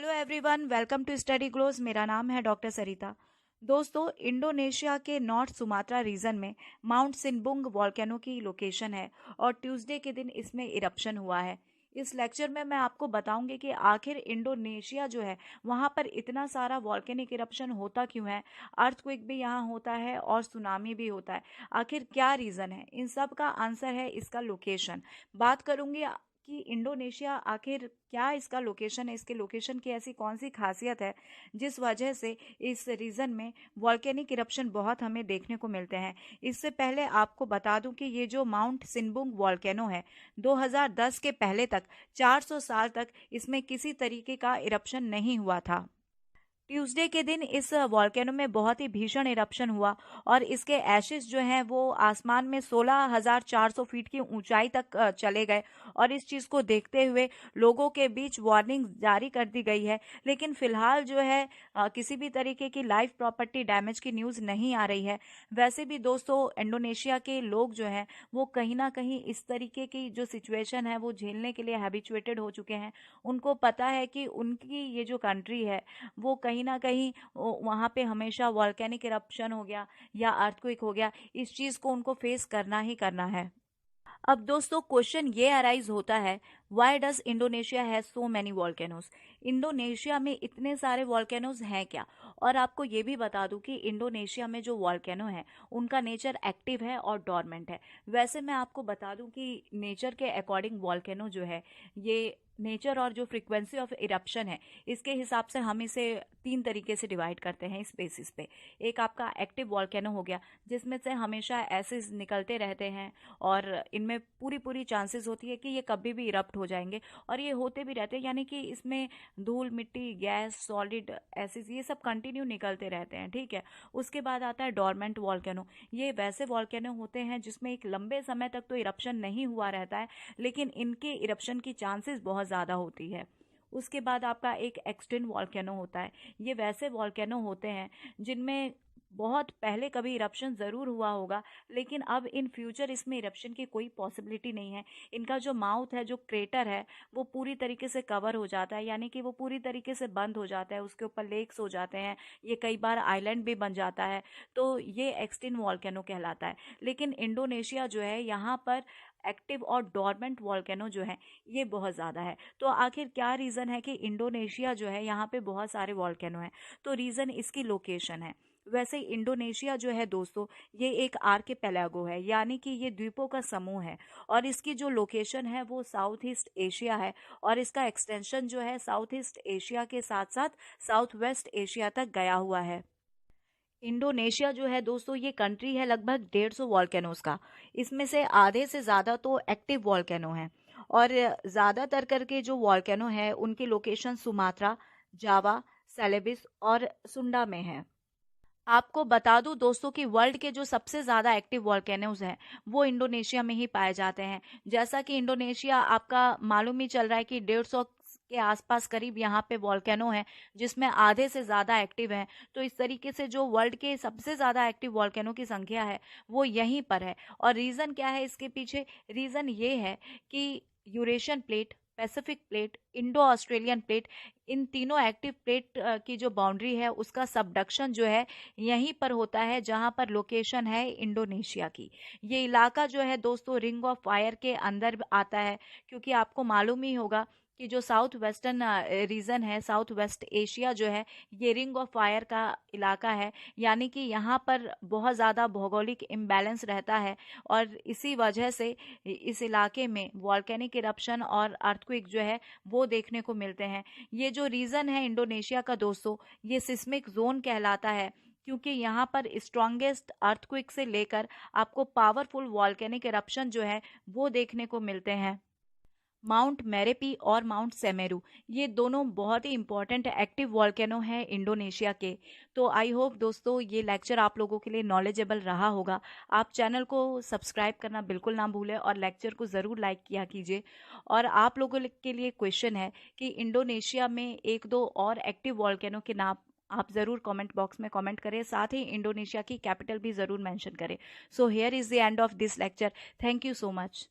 Hello everyone, welcome to study glows. मेरा नाम है डॉक्टर सरिता। दोस्तों, इंडोनेशिया के नॉर्थ सुमात्रा रीजन में माउंट सिनबुंग वॉल्केनो की लोकेशन है और ट्यूसडे के दिन इसमें इरप्शन हुआ है। इस लेक्चर में मैं आपको बताऊंगी कि आखिर इंडोनेशिया जो है वहाँ पर इतना सारा वॉल्केनिक इरप्शन होता क्यों है, अर्थक्वेक भी यहाँ होता है और सुनामी भी होता है। आखिर क्या रीज़न है? इन सब का आंसर है इसका लोकेशन। बात करूंगी कि इंडोनेशिया आखिर क्या इसका लोकेशन है, इसके लोकेशन की ऐसी कौन सी खासियत है जिस वजह से इस रीजन में वॉल्केनिक इरप्शन बहुत हमें देखने को मिलते हैं। इससे पहले आपको बता दूं कि ये जो माउंट सिनबुंग वॉल्केनो है, 2010 के पहले तक 400 साल तक इसमें किसी तरीके का इरप्शन नहीं हुआ था। ट्यूसडे के दिन इस वॉल्केनो में बहुत ही भीषण इरप्शन हुआ और इसके एशेस जो हैं वो आसमान में 16,400 फीट की ऊंचाई तक चले गए और इस चीज़ को देखते हुए लोगों के बीच वार्निंग जारी कर दी गई है। लेकिन फिलहाल जो है किसी भी तरीके की लाइफ प्रॉपर्टी डैमेज की न्यूज़ नहीं आ रही है। वैसे भी दोस्तों, इंडोनेशिया के लोग जो हैं वो कहीं ना कहीं इस तरीके की जो सिचुएशन है वो झेलने के लिए हैबिचुएटेड हो चुके हैं। उनको पता है कि उनकी ये जो कंट्री है वो कहीं ना कहीं वहाँ पे हमेशा वॉल्केनिक इरप्शन हो गया या अर्थक्वेक हो गया, इस चीज़ को उनको फेस करना ही करना है। अब दोस्तों, क्वेश्चन ये अराइज होता है, why does Indonesia has so many volcanoes? Indonesia में इतने सारे वॉल्केनोज हैं क्या? और आपको ये भी बता दूं कि इंडोनेशिया में जो वॉल्केनो है उनका नेचर एक्टिव है और डॉर्मेंट है। वैसे मैं आपको बता दूं कि नेचर के अकॉर्डिंग वॉल्केनो जो है, ये नेचर और जो फ्रीक्वेंसी ऑफ इरप्शन है इसके हिसाब से हम इसे 3 तरीके से डिवाइड करते हैं इस बेसिस पे। एक आपका एक्टिव वॉल्केनो हो गया जिसमें से हमेशा एसिड्स निकलते रहते हैं और इनमें पूरी पूरी चांसेस होती है कि ये कभी भी इरप्ट हो जाएंगे और ये होते भी रहते हैं, यानी कि इसमें धूल मिट्टी गैस सॉलिड एसिड्स ये सब कंटिन्यू निकलते रहते हैं। ठीक है। उसके बाद आता है डोरमेंट वॉल्केनो। ये वैसे वॉल्केनो होते हैं जिसमें एक लंबे समय तक तो इरप्शन नहीं हुआ रहता है, लेकिन इनके इरप्शन की चांसेस बहुत ज़्यादा होती है। उसके बाद आपका एक एक्सटिंक्ट वॉल्केनो होता है। ये वैसे वॉल्केनो होते हैं जिनमें बहुत पहले कभी इरप्शन ज़रूर हुआ होगा, लेकिन अब इन फ्यूचर इसमें इरप्शन की कोई पॉसिबिलिटी नहीं है। इनका जो माउथ है, जो क्रेटर है, वो पूरी तरीके से कवर हो जाता है, यानी कि वो पूरी तरीके से बंद हो जाता है, उसके ऊपर लेक्स हो जाते हैं, ये कई बार आइलैंड भी बन जाता है। तो ये एक्सटिंक्ट वॉल्केनो कहलाता है। लेकिन इंडोनेशिया जो है यहाँ पर एक्टिव और डॉर्मेंट वॉल्केनो जो है ये बहुत ज़्यादा है। तो आखिर क्या रीज़न है कि इंडोनेशिया जो है यहाँ पे बहुत सारे वॉल्केनो हैं? तो रीज़न इसकी लोकेशन है। वैसे इंडोनेशिया जो है दोस्तों, ये एक आर्किपेलागो है, यानी कि ये द्वीपों का समूह है और इसकी जो लोकेशन है वो साउथ ईस्ट एशिया है और इसका एक्सटेंशन जो है साउथ ईस्ट एशिया के साथ साथ साउथ वेस्ट एशिया तक गया हुआ है। इंडोनेशिया जो है दोस्तों, ये कंट्री है लगभग 150 वॉल्केनोज का। इसमें से आधे से ज़्यादा तो एक्टिव वॉल्केनो हैं और ज़्यादातर करके जो वॉल्केनो है उनकी लोकेशन सुमात्रा, जावा, सेलेबिस और सुंडा में है। आपको बता दूं दोस्तों कि वर्ल्ड के जो सबसे ज़्यादा एक्टिव वॉल्केनोज हैं वो इंडोनेशिया में ही पाए जाते हैं। जैसा कि इंडोनेशिया आपका मालूम ही चल रहा है कि 150 के आसपास करीब यहाँ पे वॉल्केनो है जिसमें आधे से ज़्यादा एक्टिव हैं। तो इस तरीके से जो वर्ल्ड के सबसे ज़्यादा एक्टिव वॉल्केनो की संख्या है वो यहीं पर है। और रीज़न क्या है इसके पीछे? रीज़न ये है कि Eurasian plate, Pacific plate, Indo Australian plate, इन तीनों एक्टिव प्लेट की जो बाउंड्री है उसका सबडक्शन जो है यहीं पर होता है जहां पर लोकेशन है इंडोनेशिया की। ये इलाका जो है दोस्तों रिंग ऑफ फायर के अंदर आता है, क्योंकि आपको मालूम ही होगा कि जो साउथ वेस्टर्न रीजन है, साउथ वेस्ट एशिया जो है, ये रिंग ऑफ फायर का इलाका है, यानी कि यहाँ पर बहुत ज़्यादा भौगोलिक इम्बैलेंस रहता है और इसी वजह से इस इलाके में वॉल्केनिक इरप्शन और अर्थक्वेक जो है वो देखने को मिलते हैं। ये जो रीजन है इंडोनेशिया का दोस्तों, ये सिस्मिक जोन कहलाता है, क्योंकि यहाँ पर स्ट्रॉन्गेस्ट अर्थक्वेक से लेकर आपको पावरफुल वॉल्केनिक इरप्शन जो है वो देखने को मिलते हैं। माउंट मेरेपी और माउंट सेमेरू, ये दोनों बहुत ही इंपॉर्टेंट एक्टिव वॉल्केनो हैं इंडोनेशिया के। तो आई होप दोस्तों ये लेक्चर आप लोगों के लिए नॉलेजेबल रहा होगा। आप चैनल को सब्सक्राइब करना बिल्कुल ना भूलें और लेक्चर को ज़रूर लाइक किया कीजिए। और आप लोगों के लिए क्वेश्चन है कि इंडोनेशिया में एक दो और एक्टिव वॉल्केनो के नाम आप ज़रूर कमेंट बॉक्स में कमेंट करें, साथ ही इंडोनेशिया की कैपिटल भी ज़रूर मेंशन करें। So here is the end of this lecture. Thank you so much.